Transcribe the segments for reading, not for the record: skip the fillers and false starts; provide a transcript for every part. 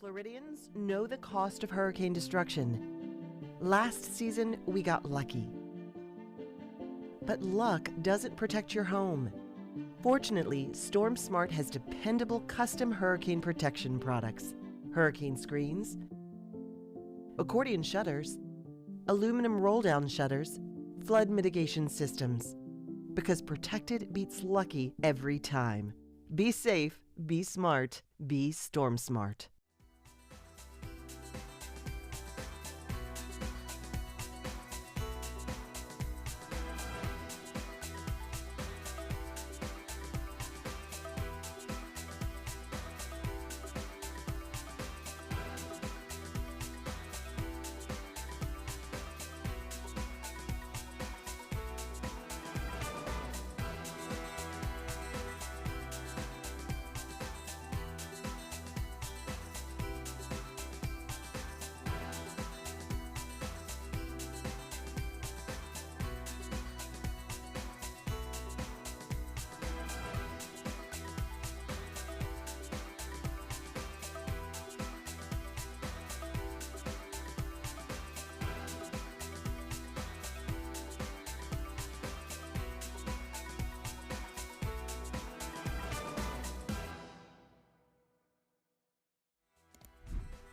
Floridians know the cost of hurricane destruction. Last season, we got lucky. But luck doesn't protect your home. Fortunately, StormSmart has dependable custom hurricane protection products. Hurricane screens, accordion shutters, aluminum roll-down shutters, flood mitigation systems. Because protected beats lucky every time. Be safe, be smart, be StormSmart.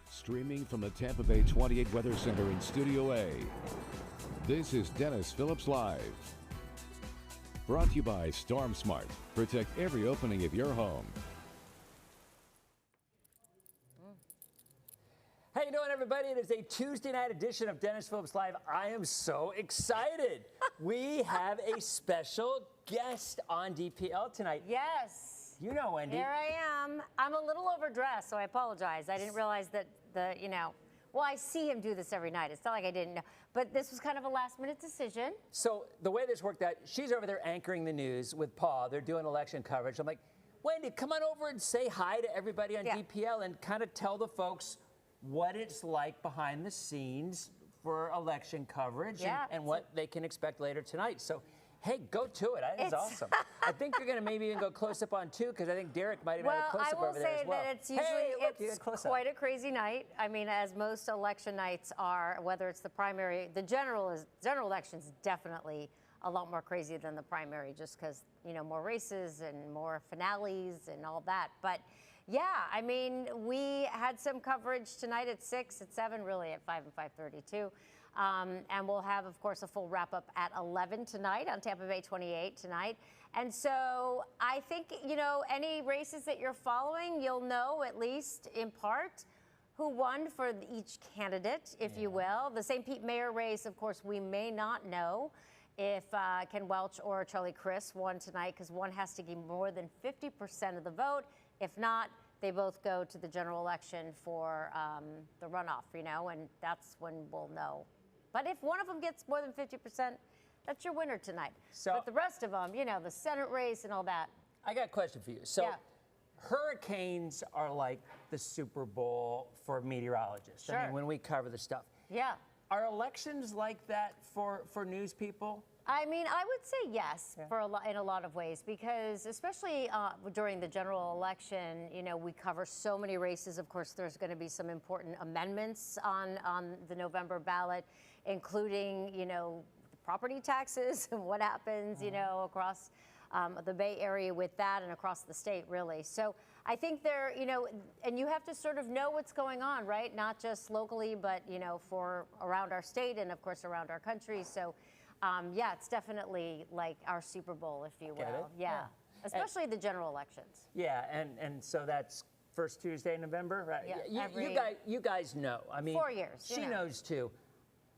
Streaming from the Tampa Bay 28 Weather Center in Studio A, this is Dennis Phillips Live. Brought to you by StormSmart. Protect every opening of your home. How you doing, everybody? It is a Tuesday night edition of Dennis Phillips Live. I am so excited. We have a special guest on DPL tonight. Yes. You know, Wendy. Here I am. I'm a little overdressed, so I apologize. I didn't realize that well, I see him do this every night. It's not like I didn't know. But this was kind of a last-minute decision. So the way this worked out, she's over there anchoring the news with Paul. They're doing election coverage. I'm like, Wendy, come on over and say hi to everybody on DPL and kind of tell the folks what it's like behind the scenes for election coverage and what they can expect later tonight. So, hey, go to it. That is awesome. I think you're going to maybe even go close-up on two, because I think Derek might even have a close-up over there as well. I will say that it's usually quite a crazy night. I mean, as most election nights are, whether it's the primary, the general election's definitely a lot more crazy than the primary, just because, more races and more finales and all that. But yeah, I mean, we had some coverage tonight at 6, at 7, really at 5 and 5:30 too. And we'll have, of course, a full wrap-up at 11 tonight on Tampa Bay 28 tonight. And so I think, any races that you're following, you'll know at least in part who won for each candidate, if you will. The St. Pete mayor race, of course, we may not know if Ken Welch or Charlie Crist won tonight, because one has to get more than 50% of the vote. If not, they both go to the general election for the runoff, and that's when we'll know. But if one of them gets more than 50%, that's your winner tonight. So, but the rest of them, the Senate race and all that. I got a question for you. So hurricanes are like the Super Bowl for meteorologists. Sure. I mean, when we cover the stuff. Yeah. Are elections like that for news people? I mean, I would say yes in a lot of ways, because especially during the general election, we cover so many races. Of course, there's going to be some important amendments on the November ballot, including, property taxes and what happens, across the Bay Area with that and across the state, really. So I think there, and you have to sort of know what's going on, right? Not just locally, but, for around our state and, of course, around our country. So it's definitely like our Super Bowl, if you will. Yeah. Especially the general elections. Yeah, and so that's first Tuesday in November, right? Yeah, you guys know. I mean, 4 years. She knows too.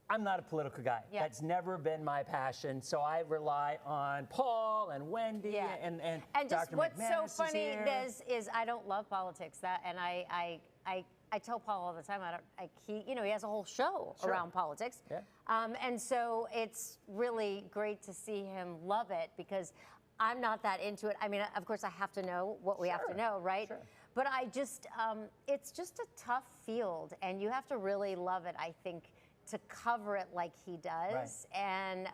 I'm not a political guy. Yeah. That's never been my passion. So I rely on Paul and Wendy and just Dr. what's McManus so funny is I don't love politics. I tell Paul all the time, he has a whole show around politics. Yeah. And so it's really great to see him love it, because I'm not that into it. I mean, of course, I have to know what we have to know, right? Sure. But it's just a tough field, and you have to really love it, I think, to cover it like he does. Right. And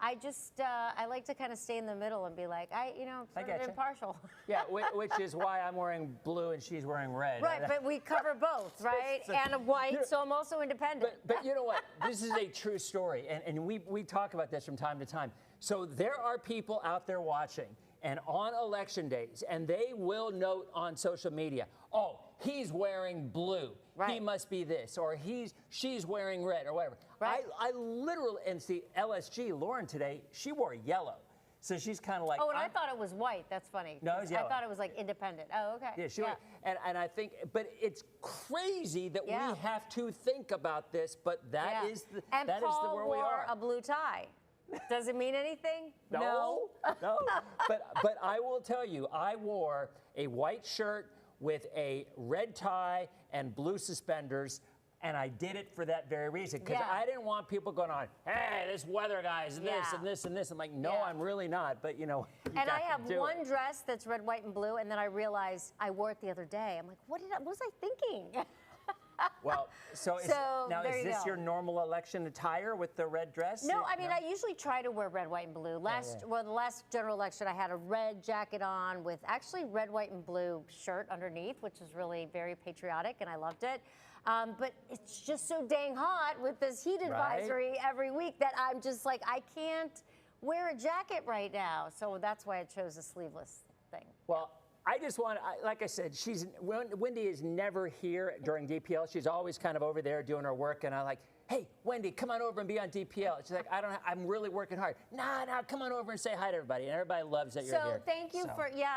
I just, I like to kind of stay in the middle and be like, sort of impartial. Yeah, which is why I'm wearing blue and she's wearing red. Right, but we cover both, right? And a white, so I'm also independent. But you know what? This is a true story, and we talk about this from time to time. So there are people out there watching, and on election days, and they will note on social media, oh, he's wearing blue. Right. He must be this, or she's wearing red, or whatever. Right. I literally, and see, LSG, Lauren today, she wore yellow. So she's kind of like. Oh, and I thought it was white. That's funny. No, it was yellow. I thought it was like independent. Oh, okay. Yeah, sure. Yeah. And I think, but it's crazy that we have to think about this, but that is where we are. And Paul wore a blue tie. Does it mean anything? No. But I will tell you, I wore a white shirt with a red tie and blue suspenders, and I did it for that very reason, because I didn't want people going on, hey, this weather guy is this and this and this. I'm like, no, I'm really not, but you know. And I have one dress that's red, white, and blue, and then I realized I wore it the other day. I'm like, what was I thinking? Well, is this your normal election attire with the red dress? No, I mean, I usually try to wear red, white, and blue. Well, the last general election, I had a red jacket on with actually red, white, and blue shirt underneath, which is really very patriotic, and I loved it. But it's just so dang hot with this heat advisory every week that I'm just like, I can't wear a jacket right now. So that's why I chose a sleeveless thing. Well, I just want, like I said, Wendy is never here during DPL. She's always kind of over there doing her work, and I'm like, hey, Wendy, come on over and be on DPL. She's like, I'm really working hard. Nah, come on over and say hi to everybody. And everybody loves that you're here. So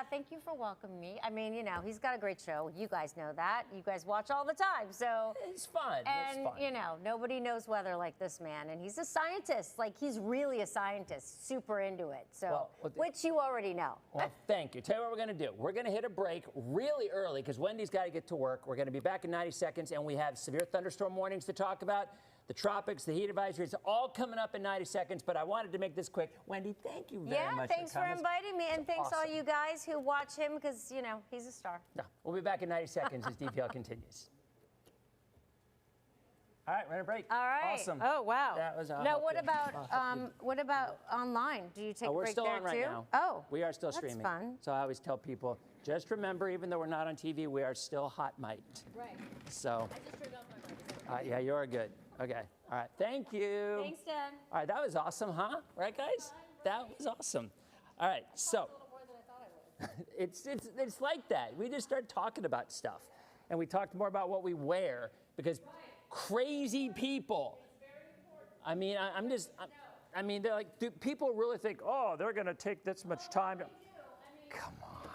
thank you for welcoming me. I mean, you know, he's got a great show. You guys know that. You guys watch all the time, so. It's fun. And, you know, nobody knows weather like this man. And he's a scientist. Like, he's really a scientist, super into it. So, which you already know. Well, thank you. Tell you what we're going to do. We're going to hit a break really early because Wendy's got to get to work. We're going to be back in 90 seconds, and we have severe thunderstorm warnings to talk about. The tropics, the heat advisory, it's all coming up in 90 seconds, but I wanted to make this quick. Wendy, thank you very much. Yeah, thanks for inviting me, and thanks all you guys who watch him, because, you know, he's a star. No, we'll be back in 90 seconds as DPL continues. All right, we're in a break. All right. Awesome. Oh, wow. That was now, what about online? Do you take a break there, too? We're still on right now. Oh. We are still streaming. That's fun. So I always tell people, just remember, even though we're not on TV, we are still hot mic'd. Right. So. I just turned off my mic. Yeah, you're good. Okay. All right. Thank you. Thanks, Dan. All right. That was awesome, huh? Right, guys? That was awesome. All right. So. A little more than I thought I would. It's like that. We just start talking about stuff, and we talked more about what we wear because crazy people. I mean, I mean, they're like, do people really think, oh, they're going to take this much time? Come on.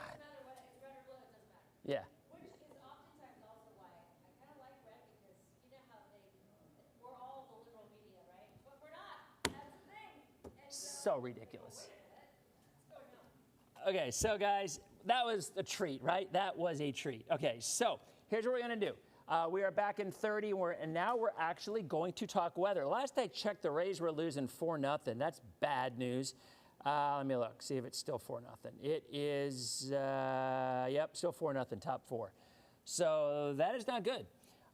Yeah. So ridiculous. Okay, so guys, that was a treat, right? That was a treat. Okay, so here's what we're going to do. We are back in 30, and now we're actually going to talk weather. Last I checked, the Rays were losing 4-0. That's bad news. Let me look, see if it's still 4-0. It is, yep, still 4-0, top 4. So that is not good.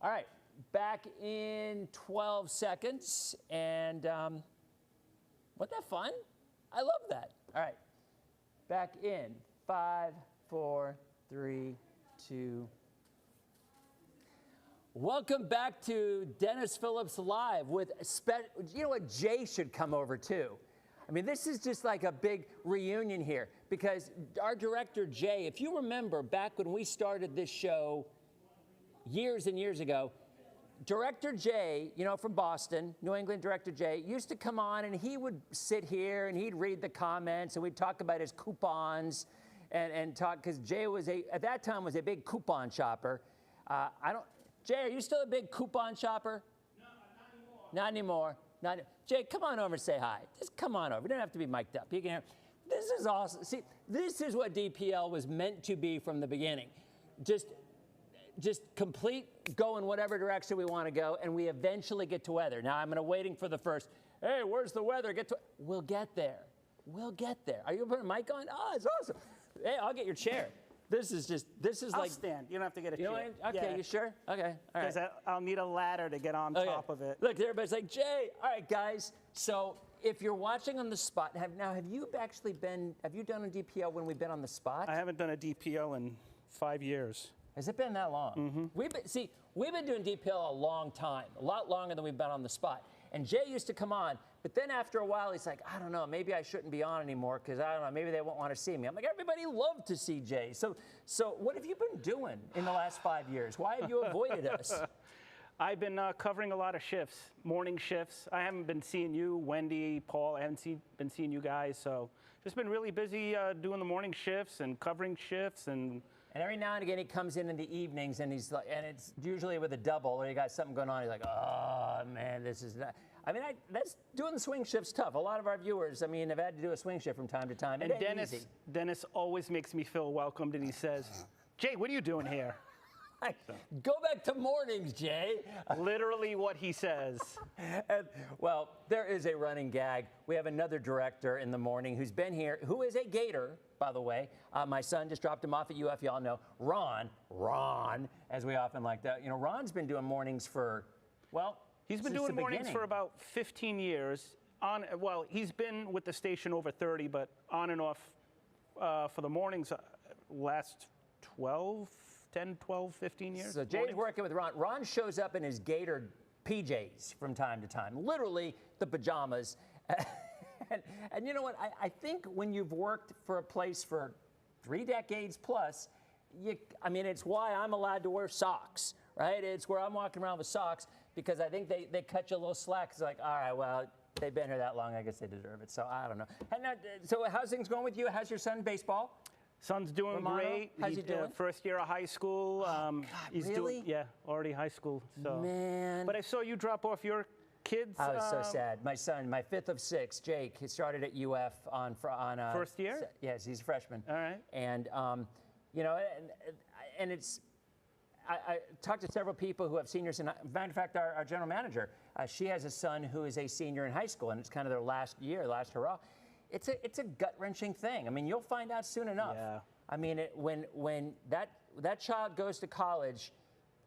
All right, back in 12 seconds, and wasn't that fun? I love that. All right, back in 5, 4, 3, 2. Welcome back to Dennis Phillips Live with, you know what, Jay should come over too. I mean, this is just like a big reunion here because our director, Jay, if you remember back when we started this show years and years ago, Director Jay, you know, from Boston, New England Director Jay, used to come on and he would sit here and he'd read the comments and we'd talk about his coupons and talk, because Jay was at that time was a big coupon shopper. Jay, are you still a big coupon shopper? No, not anymore. Not anymore. Jay, come on over and say hi. Just come on over. You don't have to be mic'd up. You can hear. This is awesome. See, this is what DPL was meant to be from the beginning. Just complete, go in whatever direction we want to go, and we eventually get to weather. Now, I'm waiting for the first, hey, where's the weather? We'll get there. We'll get there. Are you putting a mic on? Oh, it's awesome. Hey, I'll get your chair. This is I'll like. stand. You don't have to get a chair. Okay, yeah. You sure? Okay, all right. Because I'll need a ladder to get on top of it. Look, everybody's like, Jay, all right, guys. So if you're watching on the spot, have you done a DPL when we've been on the spot? I haven't done a DPL in 5 years. Has it been that long? Mm-hmm. We've been doing DPL a long time, a lot longer than we've been on the spot. And Jay used to come on, but then after a while, he's like, I don't know, maybe I shouldn't be on anymore because I don't know, maybe they won't want to see me. I'm like, everybody loved to see Jay. So what have you been doing in the last 5 years? Why have you avoided us? I've been covering a lot of shifts, morning shifts. I haven't been seeing you, Wendy, Paul. I haven't been seeing you guys. So just been really busy doing the morning shifts and covering shifts and. And every now and again, he comes in the evenings, and he's like, and it's usually with a double, or you got something going on. He's like, oh man, this is not. I mean, that's doing the swing shift's tough. A lot of our viewers, I mean, have had to do a swing shift from time to time. And Dennis always makes me feel welcomed, and he says, Jay, what are you doing here? Go back to mornings, Jay. Literally what he says. And, well, there is a running gag. We have another director in the morning who's been here, who is a Gator, by the way. My son just dropped him off at UF. Y'all know Ron, as we often like to. You know, Ron's been doing mornings for, well, he's been doing mornings for about 15 years. Well, he's been with the station over 30, but on and off for the mornings last 10, 12, 15 years. So Jay's working with Ron. Ron shows up in his Gator PJs from time to time, literally the pajamas. And you know what? I think when you've worked for a place for 3 decades plus, I mean, it's why I'm allowed to wear socks, right? It's where I'm walking around with socks because I think they cut you a little slack. It's like, all right, well, they've been here that long. I guess they deserve it. So I don't know. And now, so how's things going with you? How's your son baseball? Son's doing great. How's he doing? First year of high school. God, he's really? Already high school. So. Man. But I saw you drop off your kids. I was so sad. My son, my 5th of 6, Jake, he started at UF on first year? Yes, he's a freshman. All right. And you know, and it's. I talked to several people who have seniors. And matter of fact, our general manager, she has a son who is a senior in high school, and it's kind of their last year, last hurrah. It's a gut-wrenching thing. I mean, you'll find out soon enough. Yeah. I mean, when that child goes to college,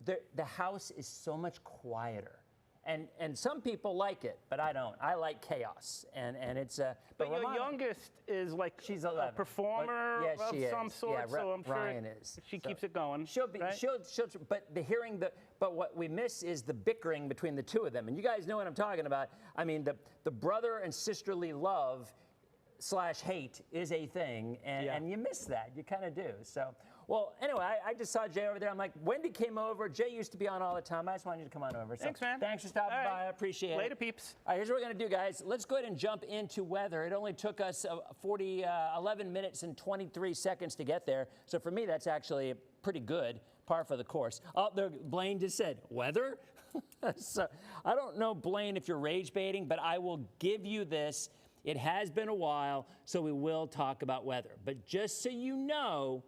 the house is so much quieter. And some people like it, but I don't. I like chaos, and it's But your youngest is like she's 11. A performer of some sort, yeah, so I'm Ryan sure is. She keeps it going. She'll be, right? she'll, but what we miss is the bickering between the two of them, and you guys know what I'm talking about. I mean, the brother and sisterly love / hate is a thing, and you miss that. You kind of do. So, well, anyway, I just saw Jay over there. I'm like, Wendy came over. Jay used to be on all the time. I just wanted you to come on over. So, thanks, man. Thanks for stopping by. I appreciate it. Later, peeps. All right, here's what we're going to do, guys. Let's go ahead and jump into weather. It only took us 11 minutes and 23 seconds to get there. So for me, that's actually pretty good. Par for the course. Oh, there, Blaine just said, weather? So I don't know, Blaine, if you're rage baiting, but I will give you this. It has been a while, so we will talk about weather. But just so you know,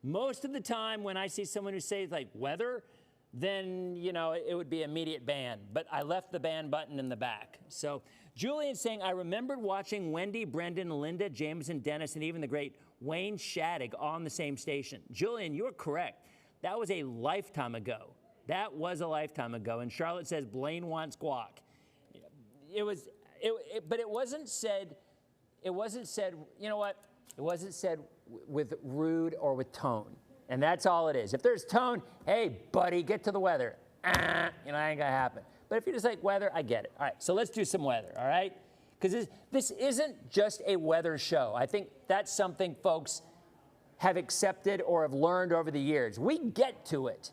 most of the time when I see someone who says like weather, then, you know, it would be immediate ban. But I left the ban button in the back. So Julian's saying, I remembered watching Wendy, Brendan, Linda, Jameson, Dennis, and even the great Wayne Shattuck on the same station. Julian, you're correct. That was a lifetime ago. That was a lifetime ago. And Charlotte says Blaine wants guac. But it wasn't said, you know what? It wasn't said with rude or with tone. And that's all it is. If there's tone, hey, buddy, get to the weather. You know, that ain't gonna happen. But if you're just like weather, I get it. All right, so let's do some weather, all right? Because this isn't just a weather show. I think that's something folks have accepted or have learned over the years. We get to it,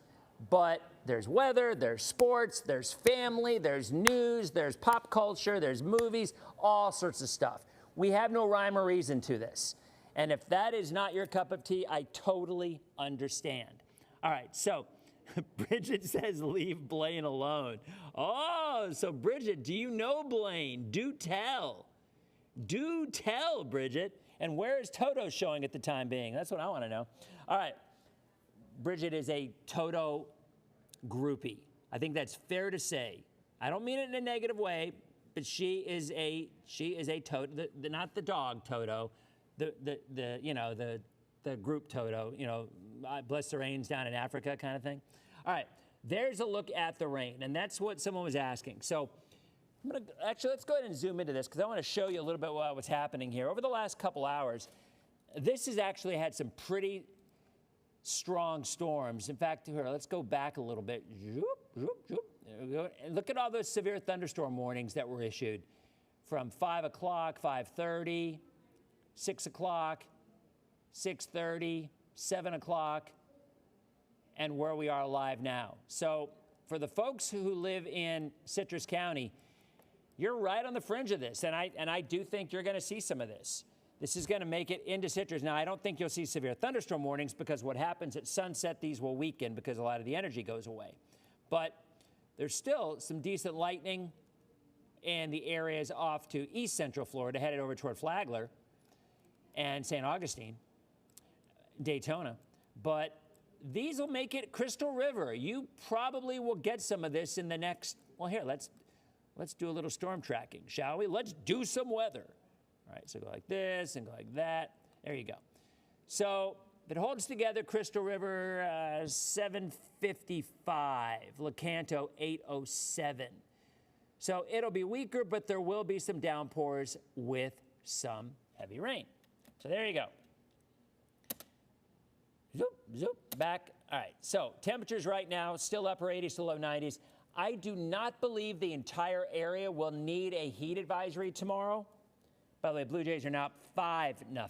but there's weather, there's sports, there's family, there's news, there's pop culture, there's movies, all sorts of stuff. We have no rhyme or reason to this. And if that is not your cup of tea, I totally understand. All right, so Bridget says leave Blaine alone. Oh, so Bridget, do you know Blaine? Do tell. Do tell, Bridget. And where is Toto showing at the time being? That's what I want to know. All right, Bridget is a Toto groupie. I think that's fair to say. I don't mean it in a negative way, but she is a Toto, not the dog Toto, the group Toto, you know, bless the rains down in Africa kind of thing. All right, there's a look at the rain, and that's what someone was asking. So Actually, let's go ahead and zoom into this because I want to show you a little bit what's happening here. Over the last couple hours, this has actually had some pretty strong storms. In fact, here, let's go back a little bit. Zoop, zoop, zoop. There we go. And look at all those severe thunderstorm warnings that were issued from 5 o'clock, 5:30, 6 o'clock, 6:30, 7 o'clock, and where we are live now. So for the folks who live in Citrus County, you're right on the fringe of this, and I do think you're going to see some of this. This is going to make it into Citrus. Now, I don't think you'll see severe thunderstorm warnings because what happens at sunset, these will weaken because a lot of the energy goes away. But there's still some decent lightning in the areas off to east central Florida, headed over toward Flagler and St. Augustine, Daytona. But these will make it Crystal River. You probably will get some of this in the next, well, here, let's do a little storm tracking, shall we? Let's do some weather. All right, so go like this and go like that. There you go. So if it holds together, Crystal River 755, Lecanto 807. So it'll be weaker, but there will be some downpours with some heavy rain. So there you go. Zoop, zoop, back. All right, so temperatures right now, still upper 80s to low 90s. I do not believe the entire area will need a heat advisory tomorrow. By the way, Blue Jays are now 5-0.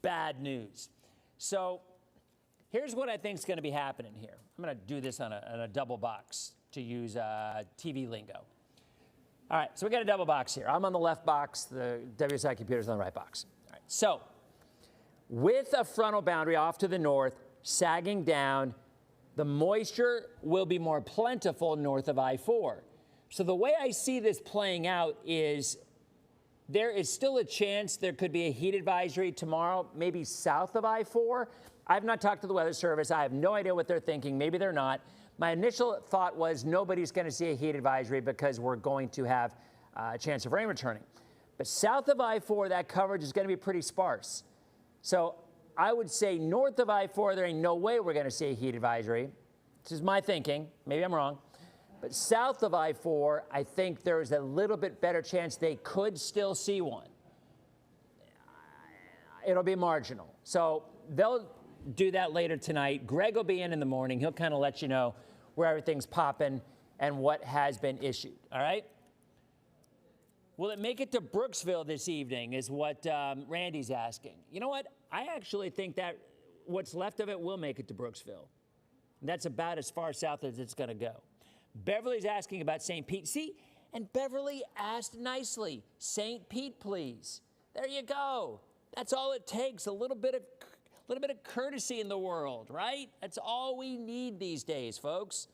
Bad news. So here's what I think is going to be happening here. I'm going to do this on a double box to use TV lingo. All right, so we got a double box here. I'm on the left box. The WSI computer's on the right box. All right, so with a frontal boundary off to the north, sagging down, the moisture will be more plentiful north of I-4. So the way I see this playing out is there is still a chance there could be a heat advisory tomorrow, maybe south of I-4. I've not talked to the Weather Service. I have no idea what they're thinking. Maybe they're not. My initial thought was nobody's going to see a heat advisory because we're going to have a chance of rain returning. But south of I-4, that coverage is going to be pretty sparse. So I would say north of I-4, there ain't no way we're going to see a heat advisory. This is my thinking. Maybe I'm wrong. But south of I-4, I think there's a little bit better chance they could still see one. It'll be marginal. So they'll do that later tonight. Greg will be in the morning. He'll kind of let you know where everything's popping and what has been issued. All right? Will it make it to Brooksville this evening is what Randy's asking. You know what? I actually think that what's left of it will make it to Brooksville. And that's about as far south as it's going to go. Beverly's asking about St. Pete. See, and Beverly asked nicely, St. Pete, please. There you go. That's all it takes, a little bit of courtesy in the world, right? That's all we need these days, folks.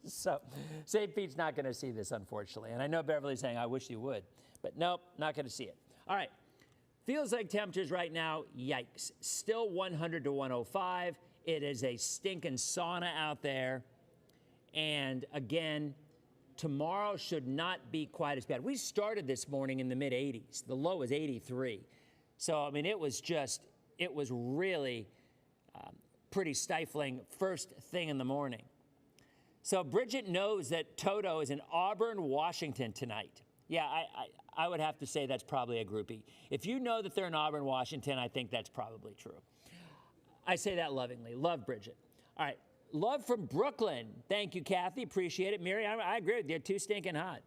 So St. Pete's not going to see this, unfortunately. And I know Beverly's saying, I wish you would. But nope, not going to see it. All right. Feels like temperatures right now, yikes. Still 100 to 105. It is a stinking sauna out there. And again, tomorrow should not be quite as bad. We started this morning in the mid-80s. The low was 83. So, I mean, it was really pretty stifling first thing in the morning. So Bridget knows that Toto is in Auburn, Washington tonight. Yeah, I would have to say that's probably a groupie. If you know that they're in Auburn, Washington, I think that's probably true. I say that lovingly. Love Bridget. All right. Love from Brooklyn. Thank you, Kathy. Appreciate it. Mary, I agree with you. Too stinking hot.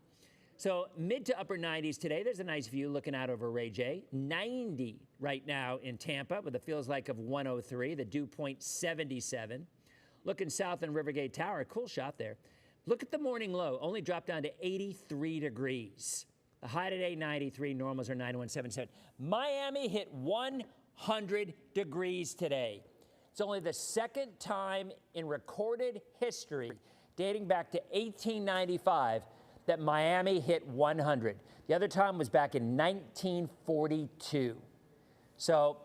So mid to upper 90s today. There's a nice view looking out over Ray J. 90 right now in Tampa with a feels like of 103. The dew point 77. Looking south in Rivergate Tower. Cool shot there. Look at the morning low. Only dropped down to 83 degrees. The high today, 93. Normals are 91.77. Miami hit 100 degrees today. It's only the second time in recorded history, dating back to 1895, that Miami hit 100. The other time was back in 1942. So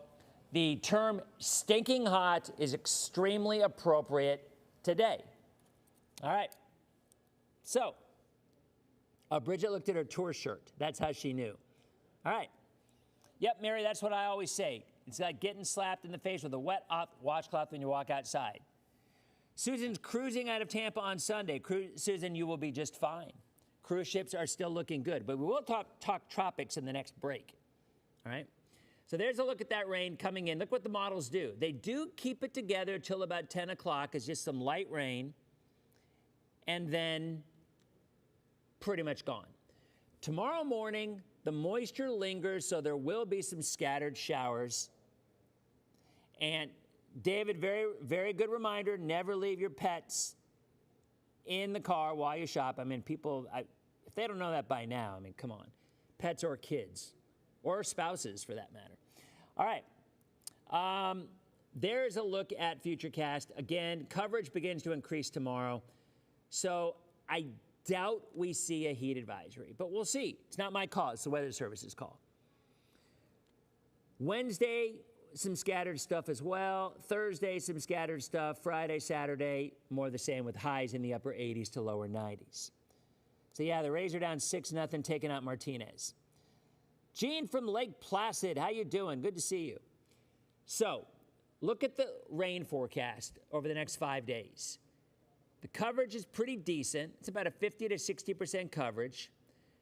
the term stinking hot is extremely appropriate today. All right. So Bridget looked at her tour shirt. That's how she knew. All right. Yep, Mary, that's what I always say. It's like getting slapped in the face with a wet washcloth when you walk outside. Susan's cruising out of Tampa on Sunday. Susan, you will be just fine. Cruise ships are still looking good, but we will talk tropics in the next break. All right? So there's a look at that rain coming in. Look what the models do. They do keep it together till about 10 o'clock. It's just some light rain, and then pretty much gone. Tomorrow morning, the moisture lingers, so there will be some scattered showers. And David, very, very good reminder, never leave your pets in the car while you shop. I mean, people, if they don't know that by now, I mean, come on. Pets or kids, or spouses for that matter. All right. There's a look at Futurecast. Again, coverage begins to increase tomorrow. So I doubt we see a heat advisory, but we'll see. It's not my call. It's the Weather Service's call. Wednesday, some scattered stuff as well. Thursday, some scattered stuff. Friday, Saturday, more the same with highs in the upper 80s to lower 90s. So yeah, the Rays are down 6-0, taking out Martinez. Gene from Lake Placid, how you doing? Good to see you. So, look at the rain forecast over the next 5 days. The coverage is pretty decent. It's about a 50 to 60% coverage,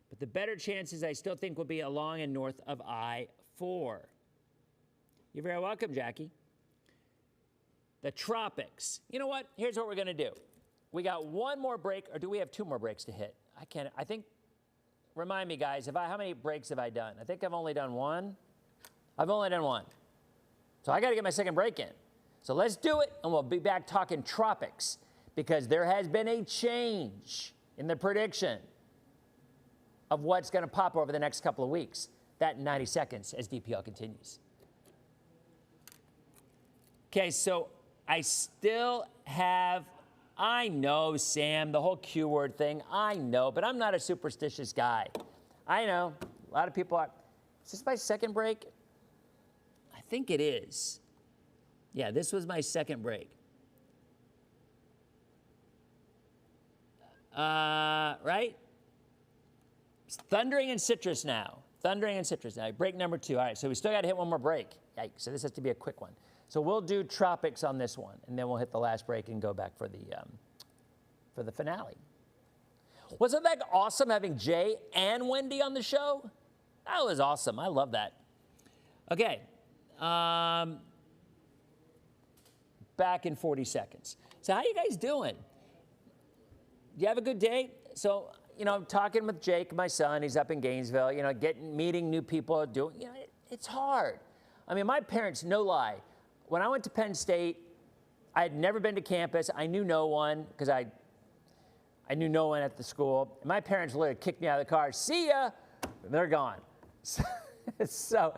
but the better chances I still think will be along and north of I-4. You're very welcome, Jackie. The tropics. You know what? Here's what we're going to do. We got one more break, or do we have two more breaks to hit? I think, remind me, guys, how many breaks have I done? I think I've only done one. I've only done one. So I got to get my second break in. So let's do it, and we'll be back talking tropics, because there has been a change in the prediction of what's going to pop over the next couple of weeks. That in 90 seconds as DPL continues. Okay, so I still have, I know, Sam, the whole Q word thing, I know, but I'm not a superstitious guy. I know, a lot of people are. Is this my second break? I think it is. Yeah, this was my second break. Right? It's thundering and citrus now. Thundering and citrus now. Break number 2. All right, so we still got to hit one more break. Yikes, so this has to be a quick one. So we'll do tropics on this one, and then we'll hit the last break and go back for the finale. Wasn't that awesome having Jay and Wendy on the show? That was awesome. I love that. Okay. Back in 40 seconds. So how you guys doing? Do you have a good day? So, you know, talking with Jake, my son, he's up in Gainesville, you know, meeting new people, it's hard. I mean, my parents, no lie, when I went to Penn State, I had never been to campus. I knew no one because I knew no one at the school. My parents literally kicked me out of the car. See ya! They're gone. So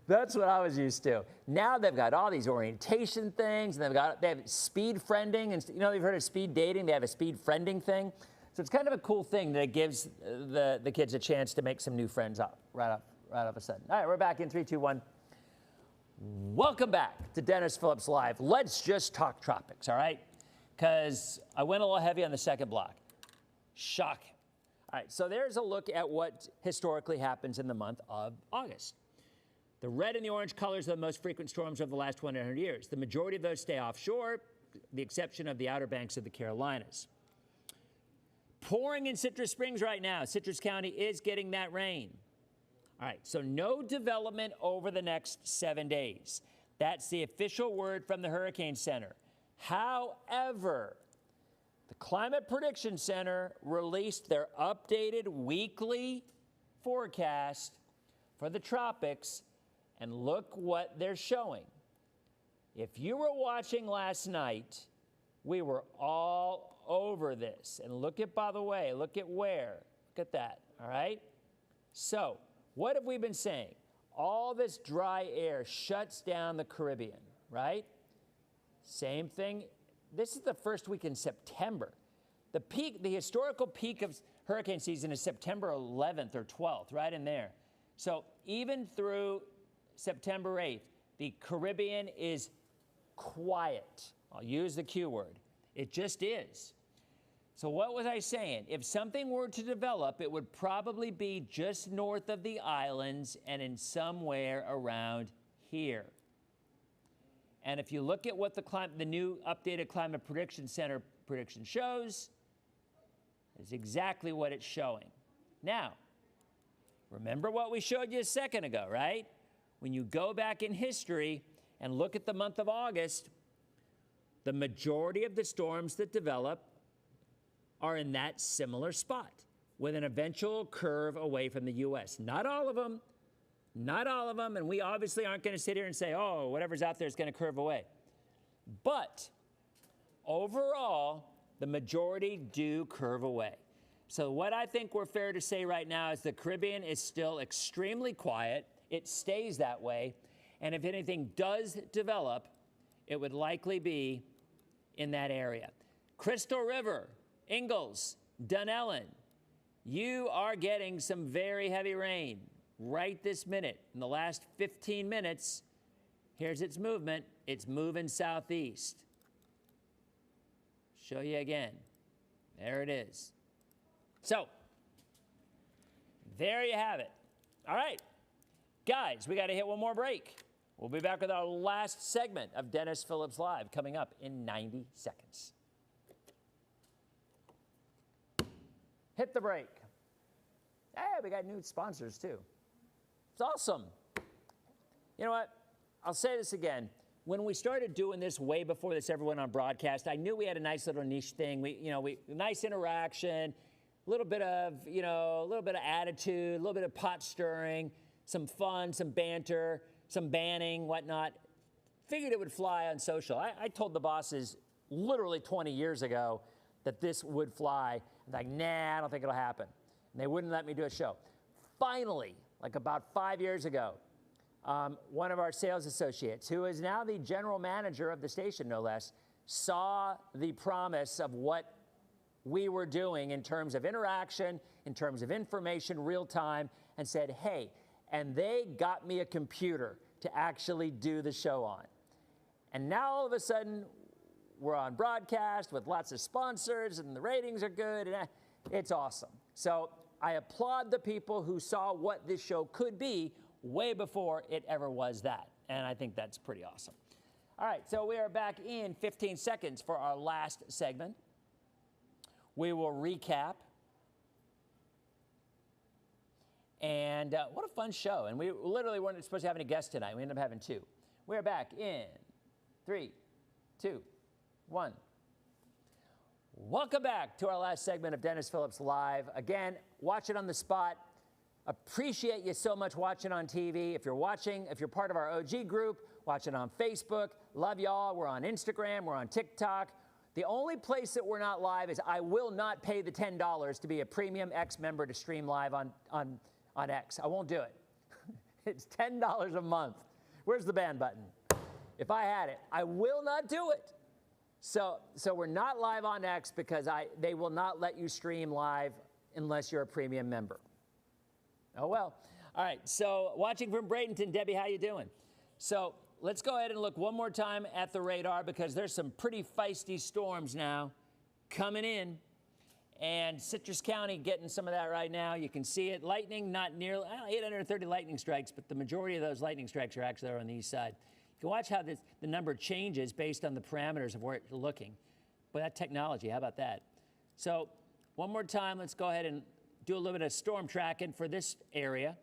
that's what I was used to. Now they've got all these orientation things, and they have speed friending, and you know, you've heard of speed dating. They have a speed friending thing. So it's kind of a cool thing that gives the kids a chance to make some new friends right off a sudden. All right, we're back in 3, 2, 1. Welcome back to Dennis Phillips Live. Let's just talk tropics, all right? Because I went a little heavy on the second block. Shocking. All right, so there's a look at what historically happens in the month of August. The red and the orange colors are the most frequent storms over the last 100 years. The majority of those stay offshore, the exception of the outer banks of the Carolinas. Pouring in Citrus Springs right now. Citrus County is getting that rain. All right, so no development over the next 7 days. That's the official word from the Hurricane Center. However, the Climate Prediction Center released their updated weekly forecast for the tropics, and look what they're showing. If you were watching last night, we were all over this. And look at, by the way, look at where. Look at that, all right? So, what have we been saying? All this dry air shuts down the Caribbean, right? Same thing. This is the first week in September. The historical peak of hurricane season is September 11th or 12th, right in there. So even through September 8th, the Caribbean is quiet. I'll use the Q word. It just is. So what was I saying? If something were to develop, it would probably be just north of the islands and in somewhere around here. And if you look at what the new updated Climate Prediction Center prediction shows, is exactly what it's showing. Now, remember what we showed you a second ago, right? When you go back in history and look at the month of August, the majority of the storms that develop are in that similar spot with an eventual curve away from the U.S. Not all of them, and we obviously aren't going to sit here and say, oh, whatever's out there is going to curve away. But overall, the majority do curve away. So what I think we're fair to say right now is the Caribbean is still extremely quiet. It stays that way. And if anything does develop, it would likely be in that area. Crystal River, Ingalls, Dunellen, you are getting some very heavy rain right this minute. In the last 15 minutes, here's its movement. It's moving southeast. Show you again. There it is. So, there you have it. All right, guys, we got to hit one more break. We'll be back with our last segment of Dennis Phillips Live coming up in 90 seconds. Hit the break. Hey, we got new sponsors too. It's awesome. You know what? I'll say this again. When we started doing this way before this ever went on broadcast, I knew we had a nice little niche thing. Nice interaction, a little bit of attitude, a little bit of pot stirring, some fun, some banter, some banning, whatnot. Figured it would fly on social. I told the bosses literally 20 years ago that this would fly. I'm like, nah, I don't think it'll happen. And they wouldn't let me do a show. Finally, like about 5 years ago, one of our sales associates, who is now the general manager of the station, no less, saw the promise of what we were doing in terms of interaction, in terms of information, real time, and said, hey, and they got me a computer to actually do the show on. And now all of a sudden, we're on broadcast with lots of sponsors, and the ratings are good, and it's awesome. So I applaud the people who saw what this show could be way before it ever was that. And I think that's pretty awesome. All right, so we are back in 15 seconds for our last segment. We will recap. And what a fun show. And we literally weren't supposed to have any guests tonight. We ended up having two. We're back in 3, 2, 1. Welcome back to our last segment of Dennis Phillips Live. Again, watch it on the spot. Appreciate you so much watching on TV. If you're watching, if you're part of our OG group, watch it on Facebook. Love y'all. We're on Instagram. We're on TikTok. The only place that we're not live is I will not pay the $10 to be a Premium X member to stream live on X. I won't do it. It's $10 a month. Where's the ban button? If I had it, I will not do it. So we're not live on X because they will not let you stream live unless you're a premium member. Oh, well. All right, so watching from Bradenton, Debbie, how you doing? So let's go ahead and look one more time at the radar because there's some pretty feisty storms now coming in. And Citrus County getting some of that right now. You can see it. Lightning, not nearly, 830 lightning strikes, but the majority of those lightning strikes are actually on the east side. You can watch how the number changes based on the parameters of where it's looking. But that technology, how about that? So one more time, let's go ahead and do a little bit of storm tracking for this area.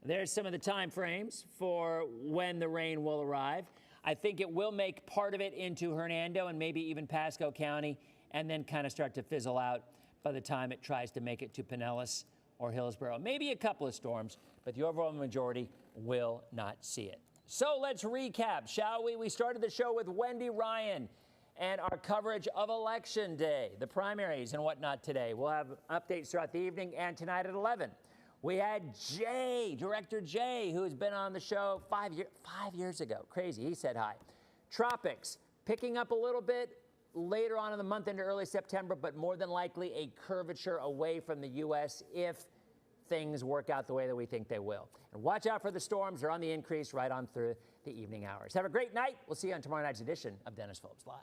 There's some of the time frames for when the rain will arrive. I think it will make part of it into Hernando and maybe even Pasco County and then kind of start to fizzle out by the time it tries to make it to Pinellas or Hillsborough. Maybe a couple of storms, but the overall majority will not see it. So let's recap, shall we? We started the show with Wendy Ryan and our coverage of Election Day, the primaries and whatnot today. We'll have updates throughout the evening and tonight at 11. We had Jay, Director Jay, who has been on the show 5 years ago. Crazy, he said hi. Tropics, picking up a little bit later on in the month into early September, but more than likely a curvature away from the U.S. if things work out the way that we think they will. And watch out for the storms. They're on the increase right on through the evening hours. Have a great night. We'll see you on tomorrow night's edition of Dennis Phillips Live.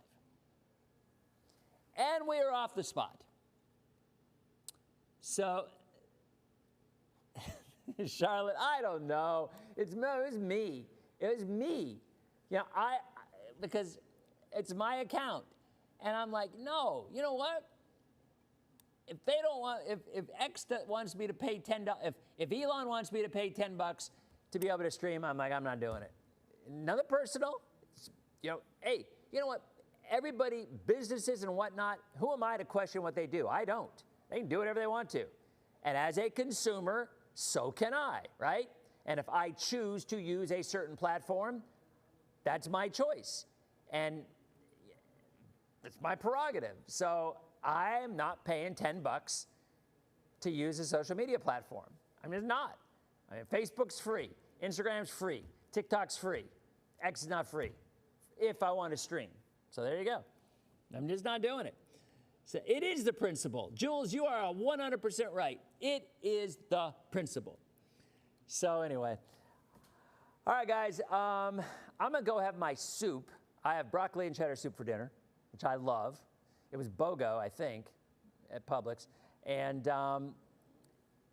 And we are off the spot. So, Charlotte, I don't know. It was me. It was me. You know, because it's my account. And I'm like, no, you know what? If they don't want, if X wants me to pay $10, if Elon wants me to pay $10 to be able to stream, I'm like, I'm not doing it. Another personal, hey, you know what? Everybody, businesses and whatnot, who am I to question what they do? I don't. They can do whatever they want to. And as a consumer, so can I, right? And if I choose to use a certain platform, that's my choice. And it's my prerogative. So I'm not paying $10 to use a social media platform. I'm just not. I mean, Facebook's free. Instagram's free. TikTok's free. X is not free if I want to stream. So there you go. I'm just not doing it. So it is the principle. Jules, you are 100% right. It is the principle. So anyway. All right, guys. I'm going to go have my soup. I have broccoli and cheddar soup for dinner, which I love. It was BOGO, I think, at Publix. And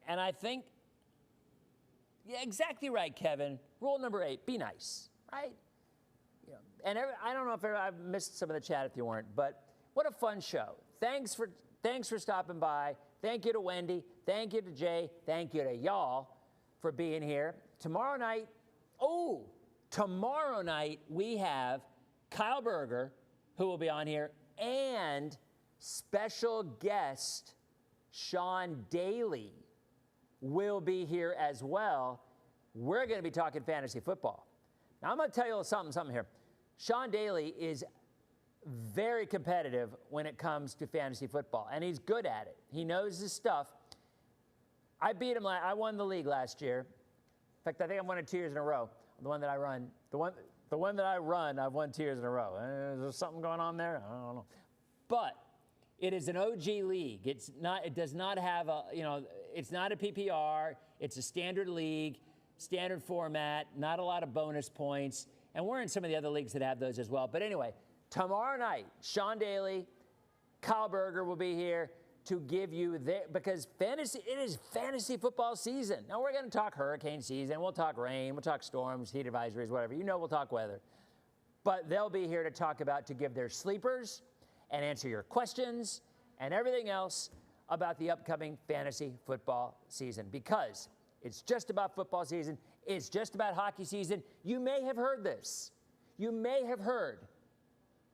I think, yeah, exactly right, Kevin. Rule number 8, be nice, right? And I don't know if I've missed some of the chat if you weren't, but what a fun show. Thanks for stopping by. Thank you to Wendy. Thank you to Jay. Thank you to y'all for being here. Tomorrow night, we have Kyle Berger, who will be on here, and special guest Sean Daly will be here as well. We're going to be talking fantasy football. Now, I'm going to tell you something here. Sean Daly is very competitive when it comes to fantasy football, and he's good at it. He knows his stuff. I beat him. I won the league last year. In fact, I think I won it 2 years in a row. The one that I run, I've won 2 years in a row. Is there something going on there? I don't know. But it is an OG league. It does not have it's not a PPR. It's a standard league, standard format, not a lot of bonus points. And we're in some of the other leagues that have those as well. But anyway, tomorrow night, Sean Daly, Kyle Berger will be here to give you because it is fantasy football season. Now we're going to talk hurricane season. We'll talk rain. We'll talk storms, heat advisories, whatever. We'll talk weather. But they'll be here to give their sleepers and answer your questions and everything else about the upcoming fantasy football season, because it's just about football season. It's just about hockey season. You may have heard this. You may have heard.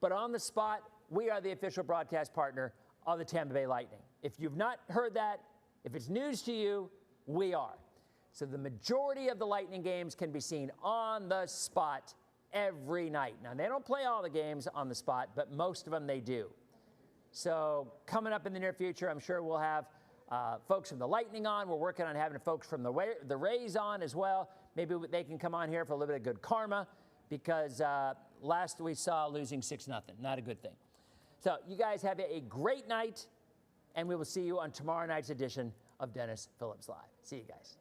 But on the spot, we are the official broadcast partner of the Tampa Bay Lightning. If you've not heard that, if it's news to you, we are. So the majority of the Lightning games can be seen on the spot every night. Now, they don't play all the games on the spot, but most of them they do. So coming up in the near future, I'm sure we'll have folks from the Lightning on. We're working on having folks from the Rays on as well. Maybe they can come on here for a little bit of good karma, because last we saw losing 6-0. Not a good thing. So you guys have a great night, and we will see you on tomorrow night's edition of Dennis Phillips Live. See you guys.